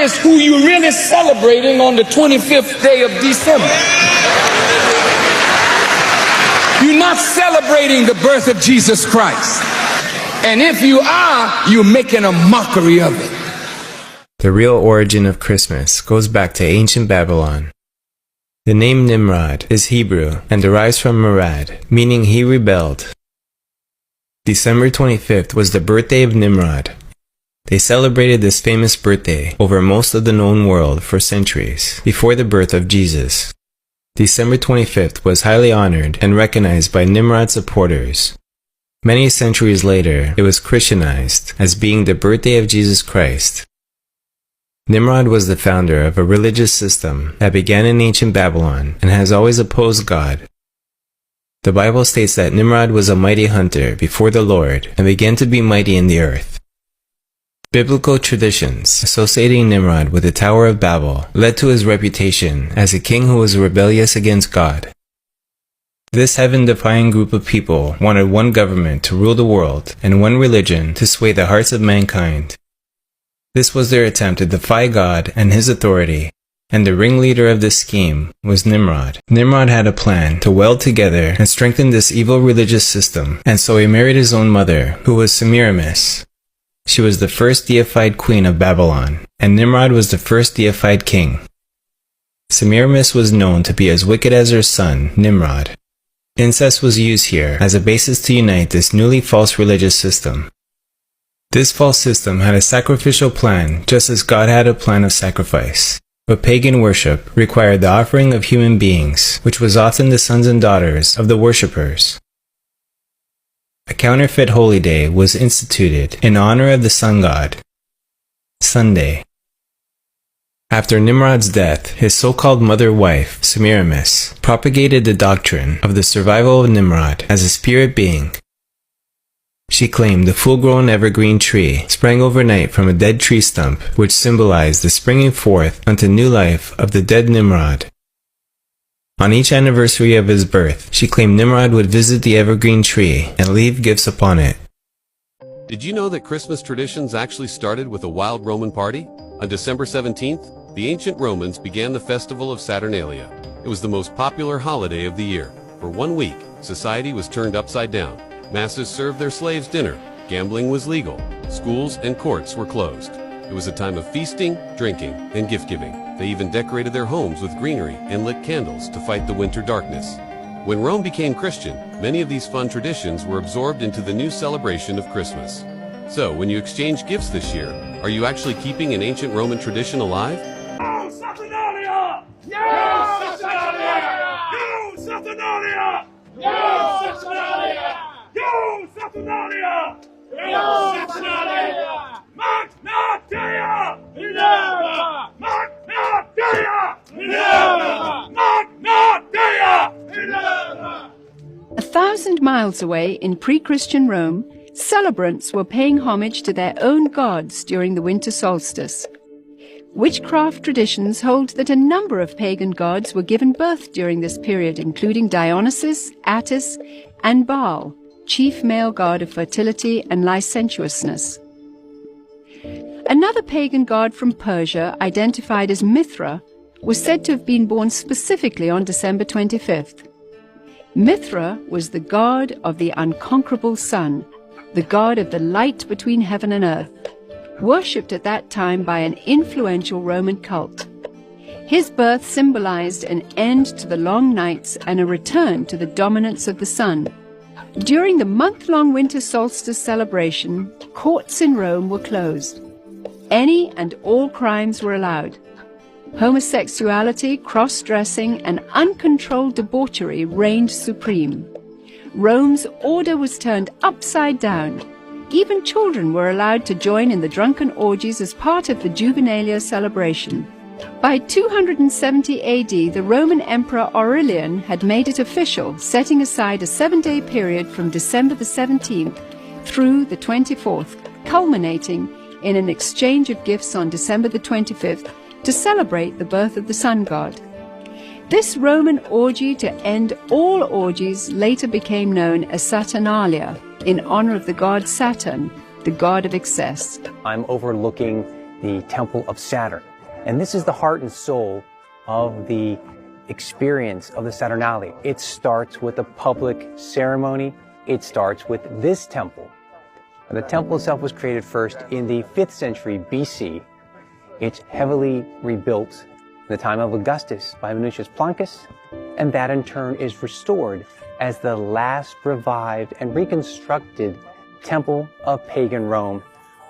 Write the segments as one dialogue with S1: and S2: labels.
S1: is who you're really celebrating on the 25th day of December. You're not celebrating the birth of Jesus Christ. And if you are, you're making a mockery of it.
S2: The real origin of Christmas goes back to ancient Babylon. The name Nimrod is Hebrew and derives from Murad, meaning he rebelled. December 25th was the birthday of Nimrod. They celebrated this famous birthday over most of the known world for centuries before the birth of Jesus. December 25th was highly honored and recognized by Nimrod's supporters. Many centuries later, it was Christianized as being the birthday of Jesus Christ. Nimrod was the founder of a religious system that began in ancient Babylon and has always opposed God. The Bible states that Nimrod was a mighty hunter before the Lord and began to be mighty in the earth. Biblical traditions associating Nimrod with the Tower of Babel led to his reputation as a king who was rebellious against God. This heaven-defying group of people wanted one government to rule the world and one religion to sway the hearts of mankind. This was their attempt to defy God and his authority, and the ringleader of this scheme was Nimrod. Nimrod had a plan to weld together and strengthen this evil religious system, and so he married his own mother, who was Semiramis. She was the first deified queen of Babylon, and Nimrod was the first deified king. Semiramis was known to be as wicked as her son, Nimrod. Incest was used here as a basis to unite this newly false religious system. This false system had a sacrificial plan just as God had a plan of sacrifice. But pagan worship required the offering of human beings, which was often the sons and daughters of the worshippers. A counterfeit holy day was instituted in honor of the sun god, Sunday. After Nimrod's death, his so-called mother-wife, Semiramis, propagated the doctrine of the survival of Nimrod as a spirit being. She claimed the full-grown evergreen tree sprang overnight from a dead tree stump, which symbolized the springing forth unto new life of the dead Nimrod. On each anniversary of his birth, she claimed Nimrod would visit the evergreen tree and leave gifts upon it.
S3: Did you know that Christmas traditions actually started with a wild Roman party? On December 17th, the ancient Romans began the festival of Saturnalia. It was the most popular holiday of the year. For 1 week, society was turned upside down. Masses served their slaves dinner. Gambling was legal. Schools and courts were closed. It was a time of feasting, drinking, and gift-giving. They even decorated their homes with greenery and lit candles to fight the winter darkness. When Rome became Christian, many of these fun traditions were absorbed into the new celebration of Christmas. So, when you exchange gifts this year, are you actually keeping an ancient Roman tradition alive?
S4: Yo, Saturnalia! Yo, Saturnalia! Yo, Saturnalia! Yo, Saturnalia! Yo, Saturnalia! Yo, Saturnalia! Magna Dea! Minerva! Magna Dea! Minerva! Magna Dea! Minerva!
S5: 1,000 miles away in pre-Christian Rome, celebrants were paying homage to their own gods during the winter solstice. Witchcraft traditions hold that a number of pagan gods were given birth during this period, including Dionysus, Attis, and Baal, chief male god of fertility and licentiousness. Another pagan god from Persia, identified as Mithra, was said to have been born specifically on December 25th. Mithra was the god of the unconquerable sun, the god of the light between heaven and earth, worshipped at that time by an influential Roman cult. His birth symbolized an end to the long nights and a return to the dominance of the sun. During the month-long winter solstice celebration, courts in Rome were closed. Any and all crimes were allowed. Homosexuality, cross-dressing, and uncontrolled debauchery reigned supreme. Rome's order was turned upside down. Even children were allowed to join in the drunken orgies as part of the Juvenalia celebration. By 270 AD, the Roman Emperor Aurelian had made it official, setting aside a 7-day period from December the 17th through the 24th, culminating in an exchange of gifts on December the 25th to celebrate the birth of the sun god. This Roman orgy to end all orgies later became known as Saturnalia, in honor of the god Saturn, the god of excess.
S6: I'm overlooking the temple of Saturn. And this is the heart and soul of the experience of the Saturnalia. It starts with a public ceremony. It starts with this temple. The temple itself was created first in the 5th century BC. It's heavily rebuilt in the time of Augustus by Minucius Plancus, and that in turn is restored as the last revived and reconstructed temple of pagan Rome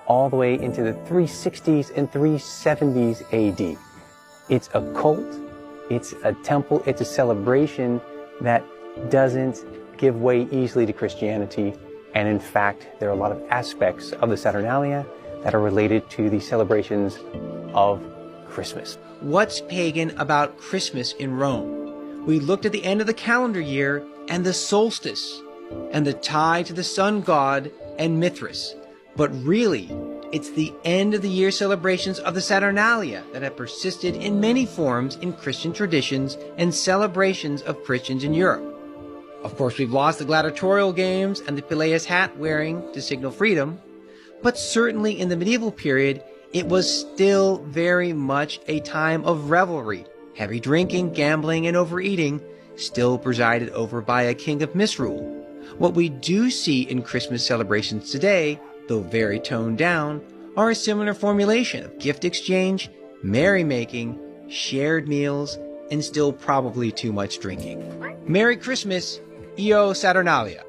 S6: all the way into the 360s and 370s AD. It's a cult, it's a temple, it's a celebration that doesn't give way easily to Christianity. And in fact, there are a lot of aspects of the Saturnalia that are related to the celebrations of Christmas.
S7: What's pagan about Christmas in Rome? We looked at the end of the calendar year and the solstice and the tie to the sun god and Mithras. But really, it's the end of the year celebrations of the Saturnalia that have persisted in many forms in Christian traditions and celebrations of Christians in Europe. Of course, we've lost the gladiatorial games and the pileus hat wearing to signal freedom, but certainly in the medieval period, it was still very much a time of revelry. Heavy drinking, gambling, and overeating, still presided over by a king of misrule. What we do see in Christmas celebrations today, though very toned down, are a similar formulation of gift exchange, merrymaking, shared meals, and still probably too much drinking. Merry Christmas, Io Saturnalia.